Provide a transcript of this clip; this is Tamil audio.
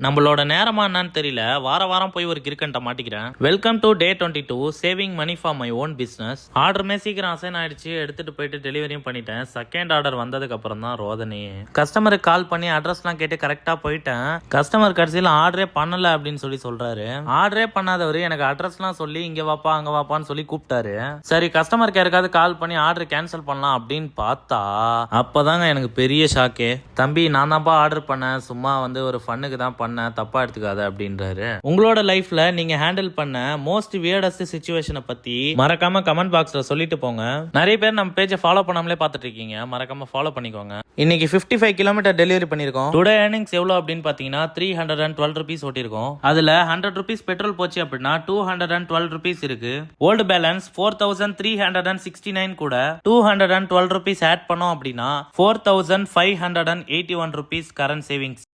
நம்மளோட நேரமா என்னன்னு தெரியல, வார வாரம் போய் ஒரு கிறுக்கன்ட்ட மாட்டிக்கிறேன். Welcome to day 22 saving money for my own business. ஆர்டருமே சீக்கிரம் அசைன் ஆயிடுச்சு, எடுத்துட்டு போயிட்டு டெலிவரியும் பண்ணிட்டேன். செகண்ட் ஆர்டர் வந்ததுக்கு அப்புறம் தான் ரோதனையே. கஸ்டமருக்கு கால் பண்ணி அட்ரஸ்லாம் கேட்டு கரெக்டா போயிட்டேன். கஸ்டமர் கடைசியில் ஆர்டரே பண்ணல அப்படின்னு சொல்றாரு. ஆர்டரே பண்ணாதவர் எனக்கு அட்ரஸ்லாம் சொல்லி இங்க வாப்பா அங்க வாப்பான்னு சொல்லி கூப்பிட்டாரு. சரி கஸ்டமருக்கு யாருக்காவது கால் பண்ணி ஆர்டர் கேன்சல் பண்ணலாம் அப்படின்னு பார்த்தா அப்பதாங்க எனக்கு பெரிய ஷாக்கே. தம்பி நான் தான்ப்பா ஆர்டர் பண்ணேன், சும்மா வந்து ஒரு ஃபன்னுக்கு தான் பண்ண, தப்பா எடுத்துக்காத அப்படின்றாரு. உங்களோட லைஃப்ல நீங்க ஹேண்டில் பண்ண மோஸ்ட் வியர்டஸ்ட் சிச்சுவேஷனை பத்தி மறக்காம கமெண்ட் பாக்ஸ்ல சொல்லிட்டு போங்க. நிறைய பேர் நம்ம பேஜை ஃபாலோ பண்ணாமலே பார்த்துட்டு இருக்கீங்க, மறக்காம ஃபாலோ பண்ணிக்கோங்க. இன்னைக்கு 55 கிலோமீட்டர் டெலிவரி பண்ணிருக்கோம். டுடே ஏர்னிங்ஸ் எவ்வளவு அப்படின்னு பாத்தீங்கன்னா 312 ருபீஸ் ஓட்டிருக்கோம். அதுல 100 ருபீஸ் பெட்ரோல் போச்சு அப்படின்னா 212 ருபீஸ் இருக்கு. ஓல்டு பேலன்ஸ் 4369 கூட 212 ருபீஸ் ஆட் பண்ணோம் அப்படின்னா 4581 ருபீஸ் கரண்ட் சேவிங்ஸ்.